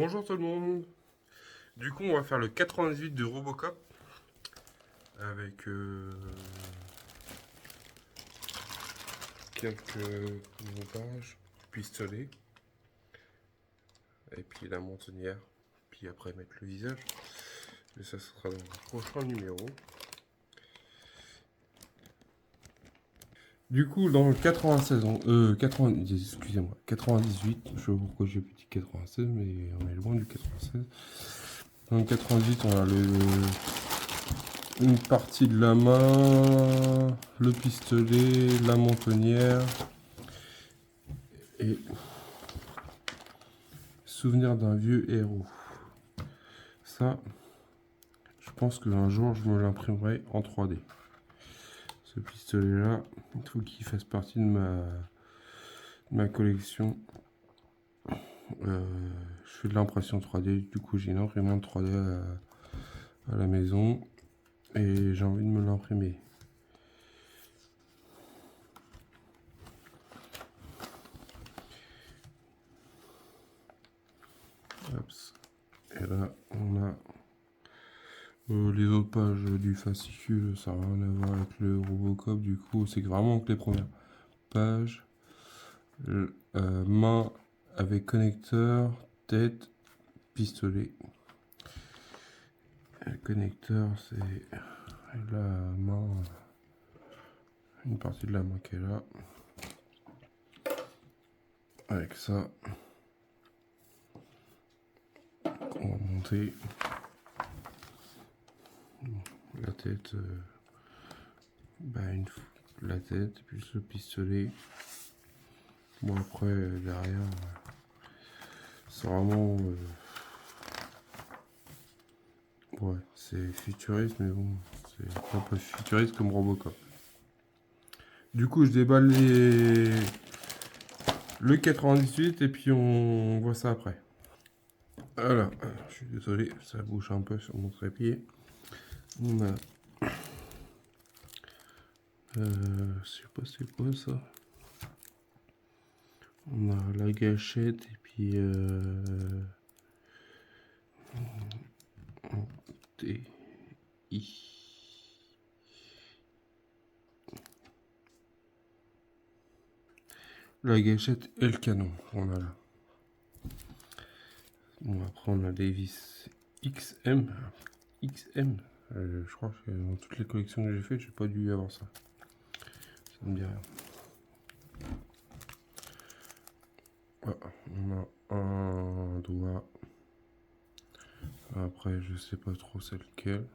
Bonjour tout le monde. Du coup, on va faire le 98 de Robocop avec quelques montages, pistolet et puis la mentonnière. Puis après mettre le visage. Mais ça sera dans le prochain numéro. Du coup, dans le 96, 90, excusez-moi, 98, je sais pas pourquoi j'ai petit 96, mais on est loin du 96. Dans le 98, on a une partie de la main, le pistolet, la mentonnière et souvenir d'un vieux héros. Ça, je pense qu'un jour je me l'imprimerai en 3D. Ce pistolet là, il faut qu'il fasse partie de ma collection. Je fais de l'impression 3D, du coup j'ai une imprimante 3D à la maison et j'ai envie de me l'imprimer. Et là on a les autres pages du fascicule, ça n'a rien à voir avec le Robocop, du coup c'est vraiment que les premières pages. Main avec connecteur, tête, pistolet. Le connecteur, c'est la main, une partie de la main qui est là. Avec ça, on va monter la tête, la tête, puis le pistolet. Bon, après, derrière, c'est vraiment. Ouais, c'est futuriste, mais bon, c'est pas futuriste comme Robocop. Du coup, je déballe le 98 et puis on voit ça après. Voilà, je suis désolé, ça bouge un peu sur mon trépied. On a. Je sais pas c'est quoi ça. On a la gâchette et puis. La gâchette et le canon, on a là. Bon, après on a des vis XM. Je crois que dans toutes les collections que j'ai faites, j'ai pas dû avoir ça. Ça me dit rien. Ah, on a un doigt. Après, je sais pas trop c'est lequel.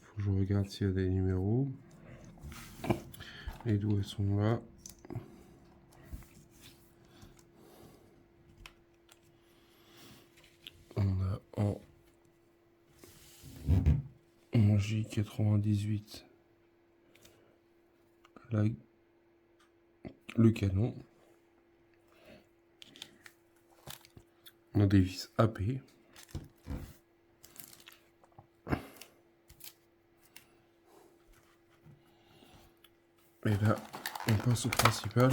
Faut que je regarde s'il y a des numéros. Les doigts sont là. On a en J98 le canon. On a des vis AP. Et là, on passe au principal.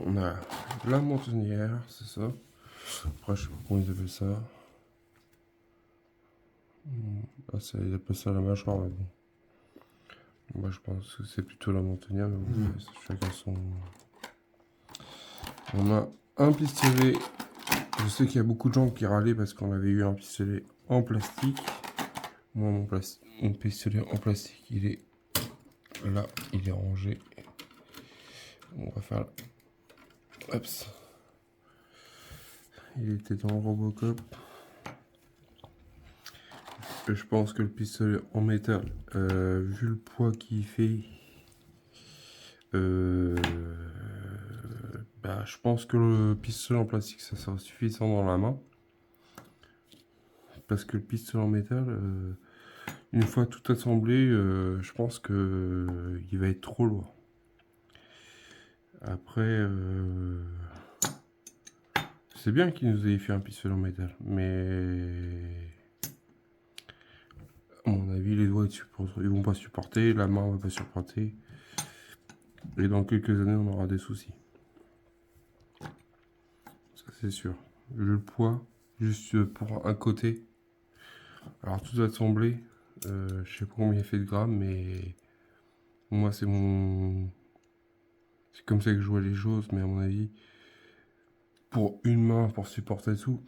On a la mentonnière, c'est ça. Après, je sais pas comment ils appellent ça. Ah, ils appellent ça la mâchoire, mais bon. Moi, je pense que c'est plutôt la mentonnière, mais bon, chacun son. On a un pistolet. Je sais qu'il y a beaucoup de gens qui râlaient parce qu'on avait eu un pistolet en plastique. Moi, mon pistolet en plastique, il est là, il est rangé. On va faire. Hop. Il était dans Robocop. Je pense que le pistolet en métal, vu le poids qu'il fait, je pense que le pistolet en plastique, ça sera suffisant dans la main. Parce que le pistolet en métal, une fois tout assemblé, je pense que il va être trop lourd. Après, c'est bien qu'ils nous aient fait un pistolet en métal, mais à mon avis, les doigts ils vont pas supporter, la main va pas supporter, et dans quelques années, on aura des soucis. c'est sûr. Le poids, juste pour un côté. Alors tout assemblé, je sais pas combien il fait de grammes, mais moi c'est mon... C'est comme ça que je vois les choses, mais à mon avis, pour une main, pour supporter tout,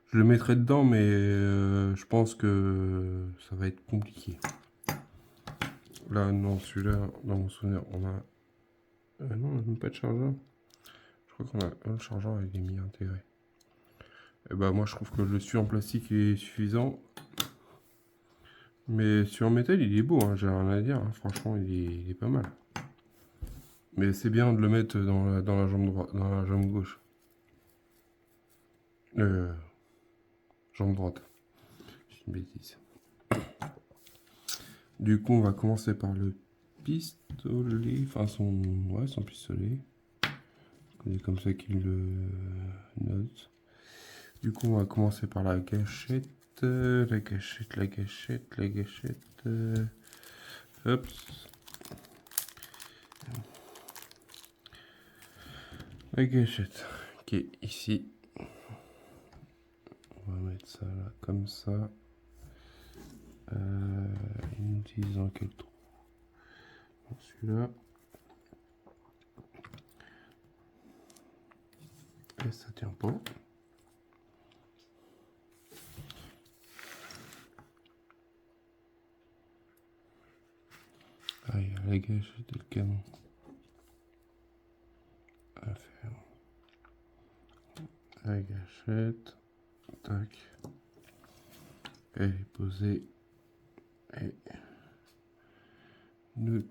je le mettrai dedans, mais je pense que ça va être compliqué. Là, non, celui-là, dans mon souvenir, on a... non, on n'a même pas de chargeur. Je crois qu'on a un chargeur avec des mi intégrés. Et bah moi, je trouve que le dessus en plastique est suffisant. Mais sur métal, il est beau, hein, j'ai rien à dire. Hein. Franchement, il est pas mal. Mais c'est bien de le mettre dans la jambe droite, dans la jambe gauche. Jambe droite. C'est une bêtise. Du coup, on va commencer par le pistolet. Enfin, son pistolet. C'est comme ça qu'il le note. Du coup, on va commencer par la gâchette. La gâchette, la gâchette, la gâchette. Hop. La gâchette qui est ici. On va mettre ça là, comme ça. Nous disons quel trou. Celui-là. Et ça tient pas. Ah, il y a la gâchette et le canon à faire. La gâchette. Tac. Elle est posée. Et le...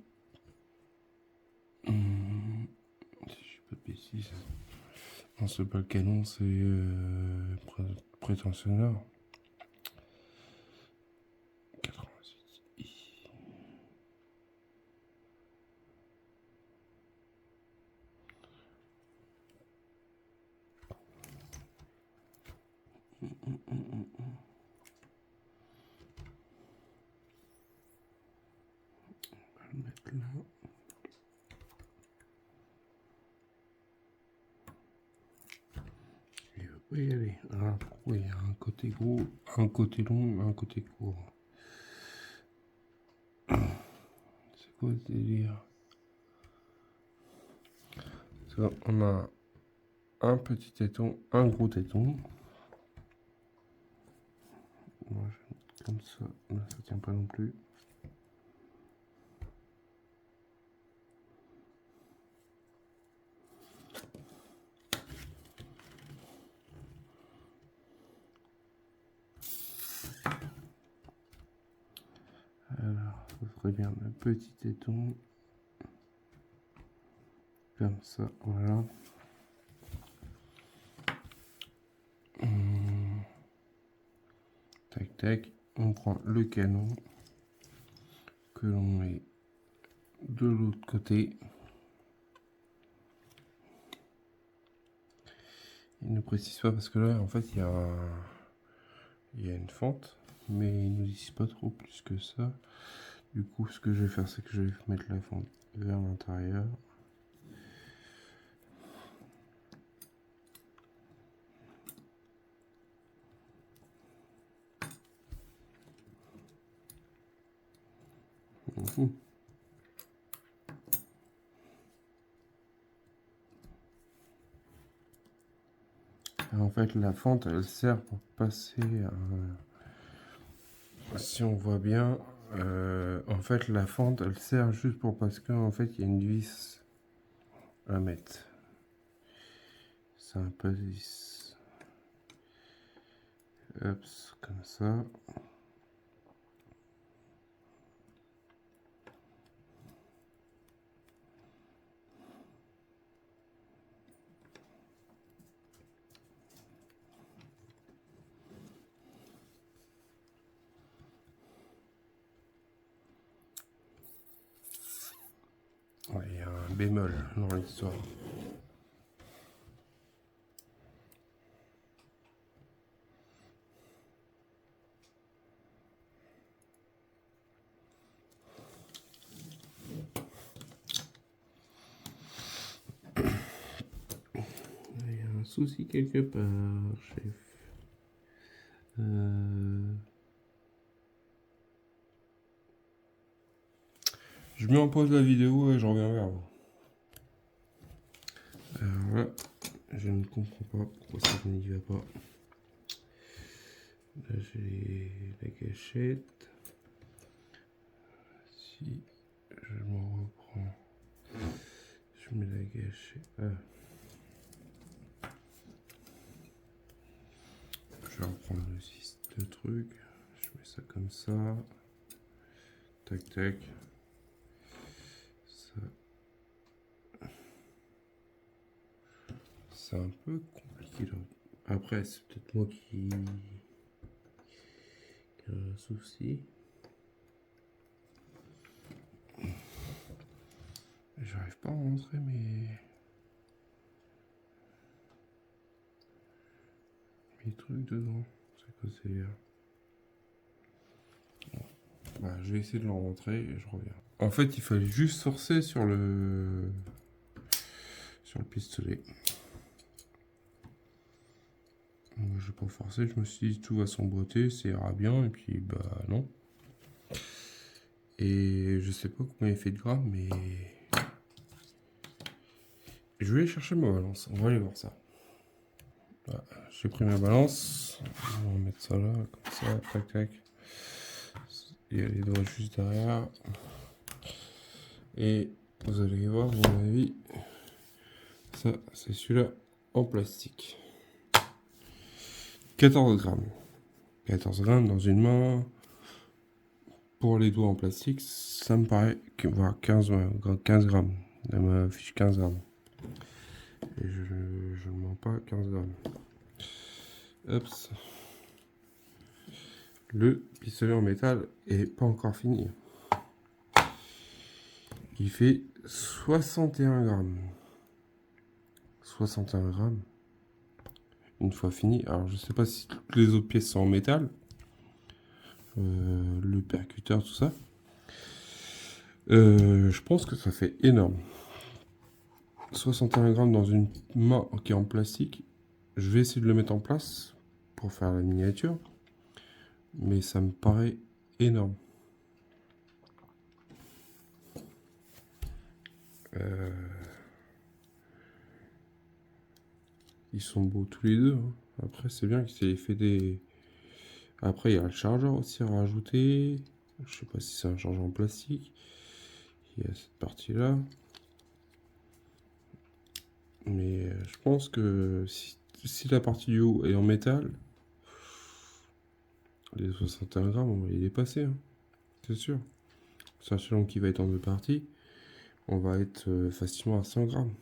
si je suis pas de bêtises. Non, c'est pas le canon, c'est prétensionneur. 86i. On va le mettre là. Il veut pas y aller. Alors pourquoi il y a un côté gros, un côté long, un côté court? C'est quoi ce délire? Ça, on a un petit téton, un gros téton. Moi, je vais mettre comme ça. Là, ça tient pas non plus. Alors, ça serait bien un petit téton. Comme ça, voilà. Tac, tac. On prend le canon que l'on met de l'autre côté. Il ne précise pas parce que là, en fait, il y a une fente, mais il ne disent pas trop plus que ça. Du coup, ce que je vais faire, c'est que je vais mettre la fente vers l'intérieur. Et en fait, la fente, elle sert pour passer. Si on voit bien, en fait, la fente, elle sert juste pour parce qu'en fait, il y a une vis à mettre. C'est un peu vis. Hop, comme ça. Ouais, il y a un bémol dans l'histoire. souci quelque part, chef. Je mets en pause la vidéo et je reviens vers vous. Alors là, je ne comprends pas pourquoi ça n'y va pas. Là, j'ai la gâchette. Si je m'en reprends, je mets la gâchette. Je vais reprendre le truc. Je mets ça comme ça. Tac, tac. Ça. C'est un peu compliqué là. Après, c'est peut-être moi qui a un souci. J'arrive pas à rentrer mes trucs dedans. C'est quoi c'est là? Bah, je vais essayer de le rentrer et je reviens. En fait, il fallait juste forcer sur le pistolet. Je vais pas forcer, je me suis dit tout va s'emboîter, ça ira bien, et puis bah non. Et je sais pas combien il fait de grammes, mais je vais aller chercher ma balance, on va aller voir ça. Voilà, j'ai pris ma balance, on va mettre ça là, comme ça, tac tac. Il y a les doigts juste derrière. Et vous allez voir, à mon avis, ça c'est celui-là en plastique. 14 grammes. 14 grammes dans une main. Pour les doigts en plastique, ça me paraît voir 15 grammes. Elle m'affiche 15 grammes. Et je ne mens pas, 15 grammes. Hop. Le pistolet en métal est pas encore fini. Il fait 61 grammes. 61 grammes. Une fois fini. Alors je sais pas si toutes les autres pièces sont en métal. Le percuteur, tout ça. Je pense que ça fait énorme. 61 grammes dans une main qui est en plastique. Je vais essayer de le mettre en place pour faire la miniature. Mais ça me paraît énorme. Ils sont beaux tous les deux. Hein. Après, c'est bien qu'il ait fait des... Après, il y a le chargeur aussi à rajouter. Je sais pas si c'est un chargeur en plastique. Il y a cette partie-là. Mais je pense que si la partie du haut est en métal, les 61 grammes, on va les dépasser. Hein. C'est sûr. Sachant qu'il va être en deux parties, on va être facilement à 100 grammes.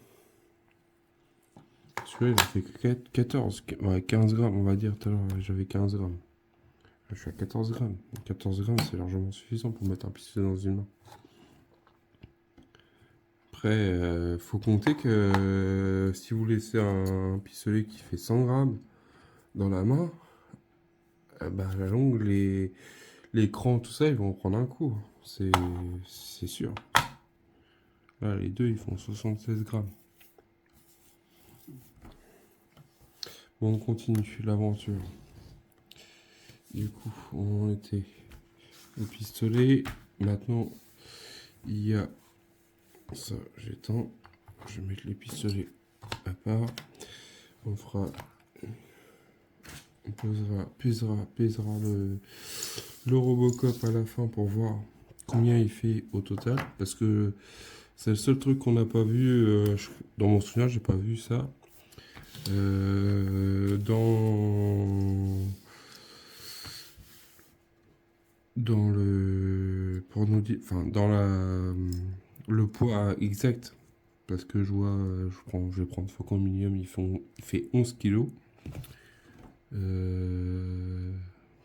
Celui-là, il a fait que 14, ouais, 15 grammes, on va dire. Tout à l'heure, j'avais 15 grammes. Là, je suis à 14 grammes. 14 grammes, c'est largement suffisant pour mettre un pistolet dans une main. Après, faut compter que si vous laissez un pistolet qui fait 100 grammes dans la main, bah, à la longue, l'écran, tout ça, ils vont prendre un coup. C'est sûr. Là, les deux, ils font 76 grammes. Bon, on continue l'aventure. Du coup, on était au pistolet. Maintenant, il y a ça. J'étends. Je vais mettre les pistolets à part. On fera... On pèsera le Robocop à la fin pour voir combien il fait au total. Parce que c'est le seul truc qu'on n'a pas vu. Dans mon souvenir, j'ai pas vu ça. Dans le pour nous dire, enfin dans le poids exact, parce que je vois, je vais prendre Faucon Millium, il fait 11 kilos.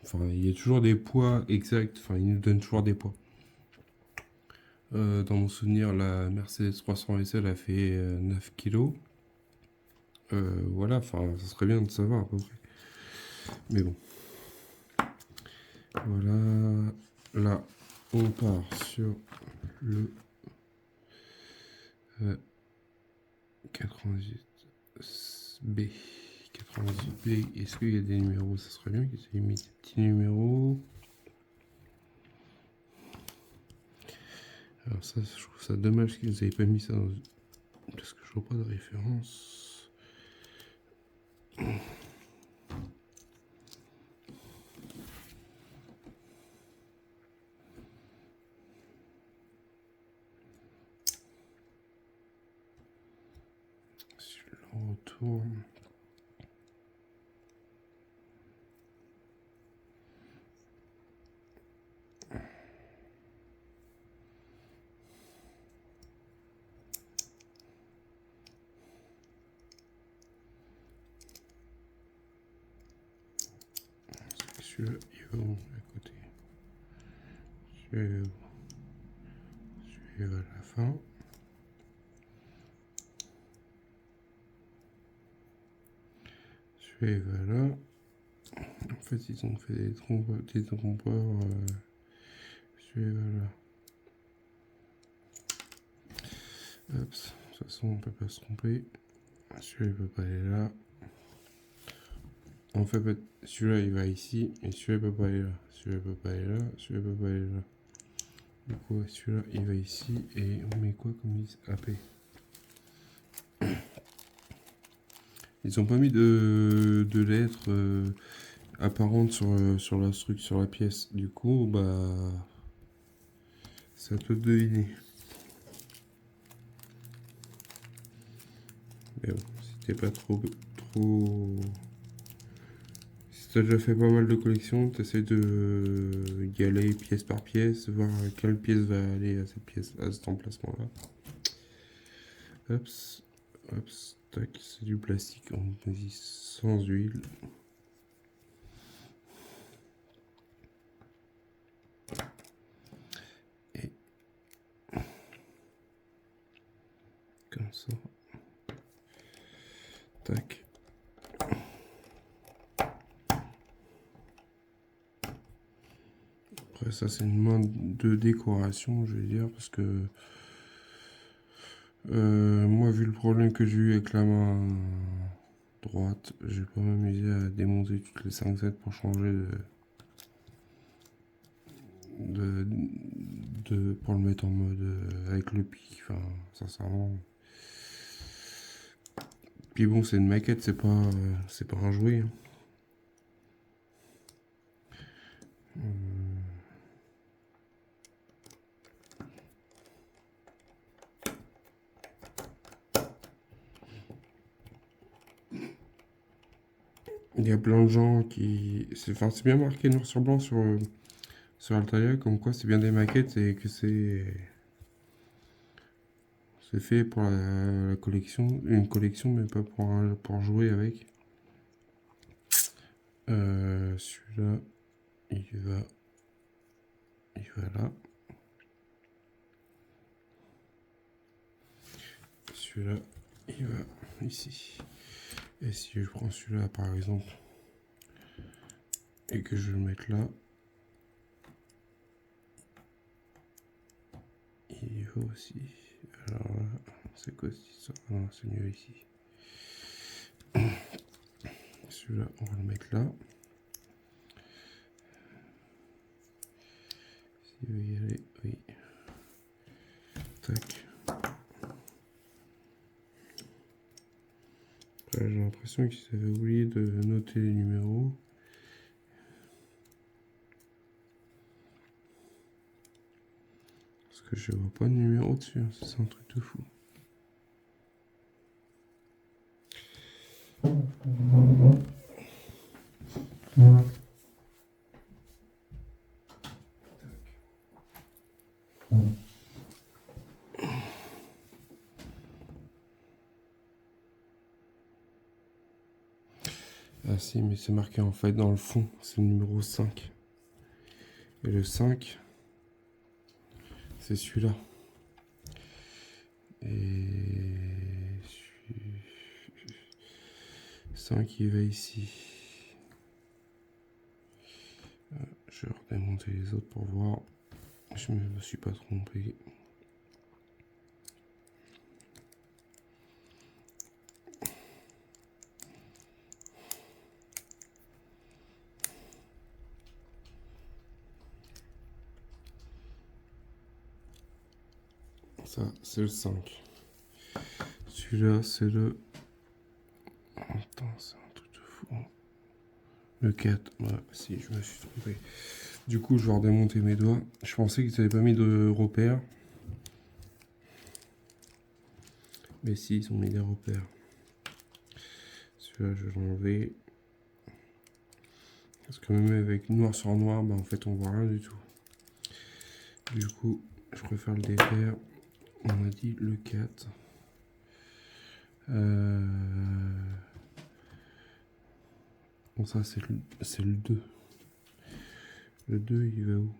Enfin, il y a toujours des poids exacts, enfin il nous donne toujours des poids. Dans mon souvenir, la Mercedes 300 SL a fait 9 kilos. Voilà, enfin ça serait bien de savoir à peu près. Mais bon. Voilà, là on part sur le 98B. Est-ce qu'il y a des numéros? Ça serait bien qu'ils aient mis des petits numéros. Alors ça, je trouve ça dommage qu'ils n'avaient pas mis ça dans... Parce que je vois pas de référence. Si je le retourne... Celui-là, il va où à côté? Celui-là va à la fin. Celui-là va là. En fait, ils ont fait des trompeurs. Celui-là va là. Hop, de toute façon, on peut pas se tromper. Celui-là, il peut pas aller là. En fait, celui-là, il va ici. Et celui-là, il peut pas aller là. Celui-là, il peut pas aller là. Celui-là, il peut pas aller là. Du coup, celui-là, il va ici. Et on met quoi comme AP? Ils ont pas mis de lettres apparentes sur la pièce. Du coup, bah, c'est à toi de deviner. Mais bon, si t'es pas trop... Si t'as déjà fait pas mal de collections, t'essaies de y aller pièce par pièce, voir quelle pièce va aller à cette pièce, à cet emplacement-là. Hop, hop, tac, c'est du plastique en sans huile. Et comme ça. Tac. Après ça c'est une main de décoration, je vais dire, parce que moi vu le problème que j'ai eu avec la main droite, j'ai pas m'amusé à démonter toutes les 5 pour changer pour le mettre en mode avec le pic, enfin sincèrement. Puis bon, c'est une maquette, c'est pas un jouet. Hein. Il y a plein de gens qui... C'est bien marqué noir sur blanc sur Altaïa, comme quoi c'est bien des maquettes et que c'est fait pour la collection, une collection, mais pas pour jouer avec. Celui-là, il va là. Celui-là, il va ici. Et si je prends celui-là, par exemple, et que je le mette là, il va aussi. Alors là, c'est quoi cette histoire? Non, c'est mieux ici. Celui-là, on va le mettre là. S'il veut y aller, oui. Tac. J'ai l'impression qu'ils avaient oublié de noter les numéros. Parce que je vois pas de numéro dessus, hein. C'est un truc de fou. Ah si, mais c'est marqué en fait dans le fond, c'est le numéro 5. Et le 5, c'est celui-là. Et 5, il va ici. Je vais redémonter les autres pour voir. Je me suis pas trompé. Ça, c'est le 5. Celui-là, c'est le... Attends, c'est un truc de fou. Le 4. Ouais, si, je me suis trompé. Du coup, je vais redémonter mes doigts. Je pensais qu'ils n'avaient pas mis de repères. Mais si, ils ont mis des repères. Celui-là, je vais l'enlever. Parce que même avec noir sur noir, bah, en fait, on voit rien du tout. Du coup, je préfère le défaire. On a dit le 4. Bon, ça, c'est le 2. Le 2, il va où?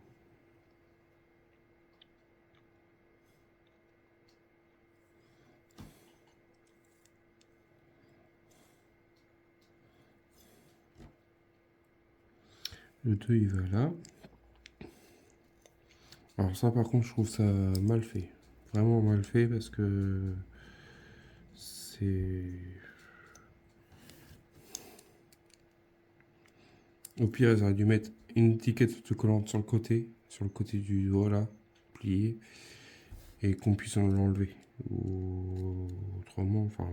Le 2, il va là. Alors ça, par contre, je trouve ça mal fait. Vraiment mal fait parce que c'est... Au pire, ils auraient dû mettre une étiquette autocollante sur le côté du doigt là, plié, et qu'on puisse l'enlever. Ou autrement, enfin...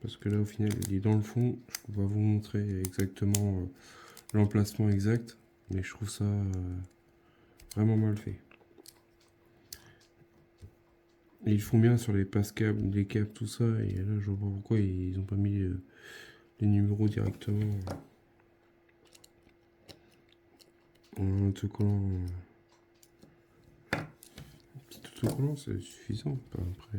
Parce que là, au final, il est dans le fond. Je peux pas vous montrer exactement l'emplacement exact, mais je trouve ça vraiment mal fait. Et ils font bien sur les passes-câbles, les câbles, tout ça, et là, je vois pas pourquoi ils ont pas mis les numéros directement en autocollant. Un petit autocollant, c'est suffisant. Après,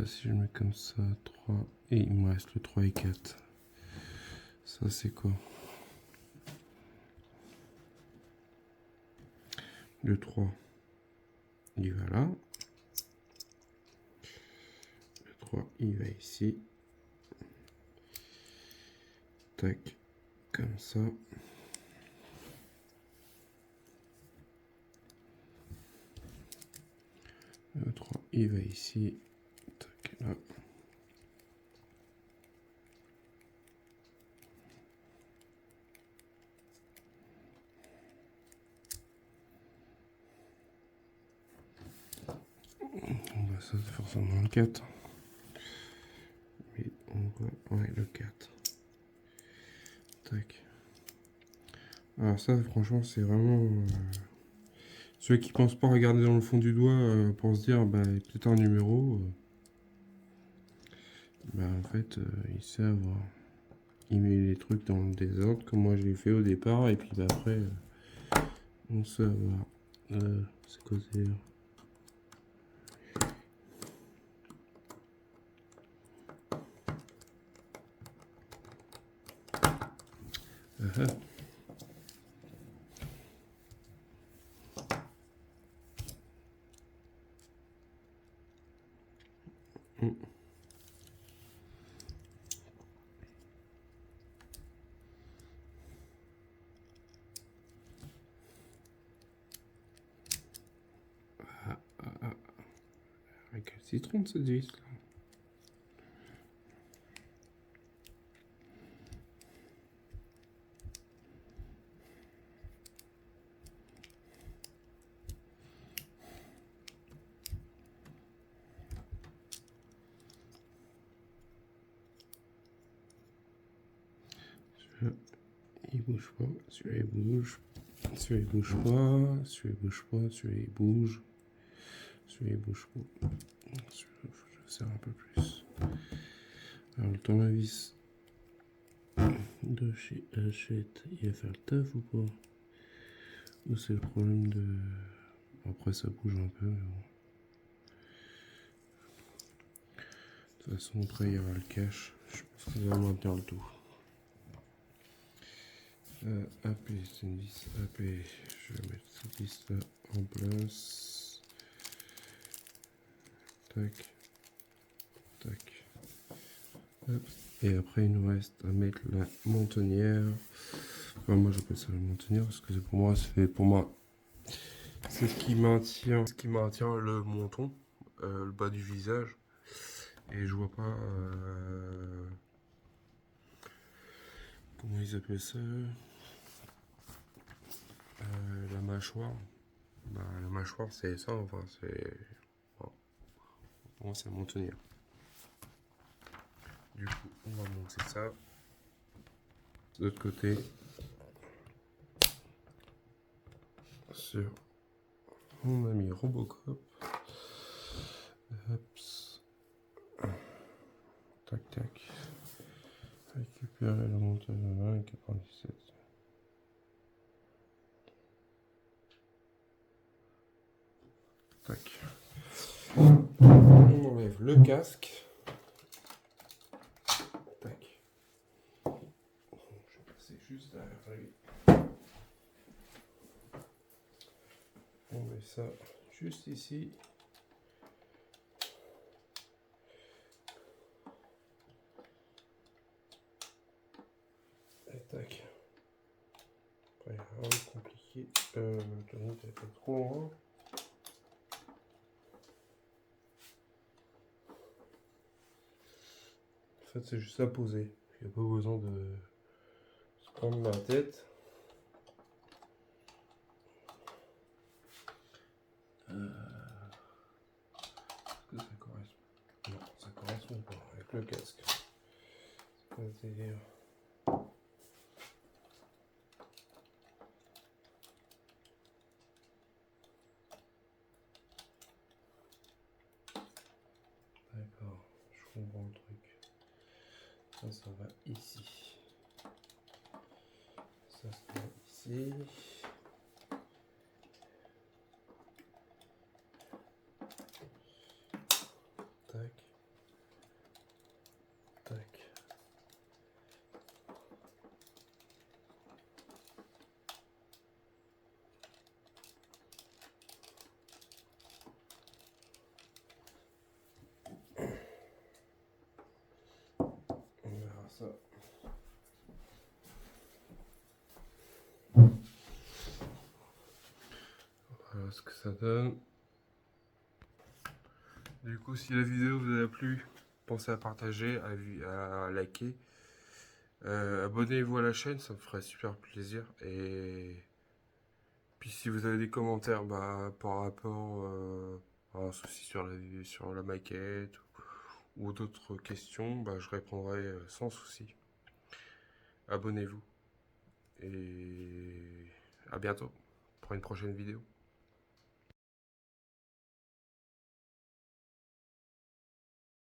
si je mets comme ça, 3, et il me reste le 3 et 4. Ça, c'est quoi? Le 3, il va là. Le 3, il va ici. Tac, comme ça. Le 3, il va ici. Tac, là. Bah, ça, c'est forcément le 4. Mais on voit, ouais, le 4. Tac. Alors ça, franchement, c'est vraiment... ceux qui pensent pas regarder dans le fond du doigt pour se dire, bah, peut-être un numéro. Bah, en fait, ils savent. Ils mettent les trucs dans le désordre, comme moi je l'ai fait au départ, et puis bah, après, on sait avoir. C'est quoi c'est Récalcitrante cette vis là. Celui-là, il bouge pas, celui-là il bouge, celui-là il bouge pas, celui-là il bouge pas, celui-là il bouge, celui-là il bouge pas. Celui-là, faut que je serre un peu plus. Alors le tournevis de chez Hachette, il va faire le taf ou pas? Ou c'est le problème de... Après ça bouge un peu, mais bon. De toute façon, après il y aura le cache. Je pense qu'on va maintenir le tout. AP, c'est une vis AP. Je vais mettre cette vis là en place. Tac. Tac. Hop. Et après, il nous reste à mettre la mentonnière. Enfin, moi, j'appelle ça la mentonnière parce que c'est pour moi, c'est pour moi. C'est ce qui maintient le menton, le bas du visage. Et je vois pas comment ils appellent ça, la mâchoire. Bah, la mâchoire, c'est ça, enfin, c'est... Bon, pour moi, c'est mon tenir. Du coup, on va monter ça. De l'autre côté, sur mon ami Robocop. Hops. Tac, tac. Récupérer le montage de 97. Tac. On enlève le casque. Tac. Je vais passer juste derrière lui. On met ça juste ici. Et tac. Après, rien de compliqué. Le tourniquet est pas trop loin. En fait, c'est juste à poser. Il n'y a pas besoin de se prendre la tête. Est-ce que ça correspond? Non, ça correspond pas avec le casque. C'est-à-dire... D'accord, je comprends le truc. Ça va ici. Ça va ici. Tac. Tac. On verra ça. Voilà ce que ça donne. Du coup, si la vidéo vous a plu, pensez à partager, à liker. Abonnez-vous à la chaîne, ça me ferait super plaisir. Et puis si vous avez des commentaires par rapport à un souci sur la maquette ou d'autres questions, je répondrai sans souci. Abonnez-vous. Et à bientôt pour une prochaine vidéo.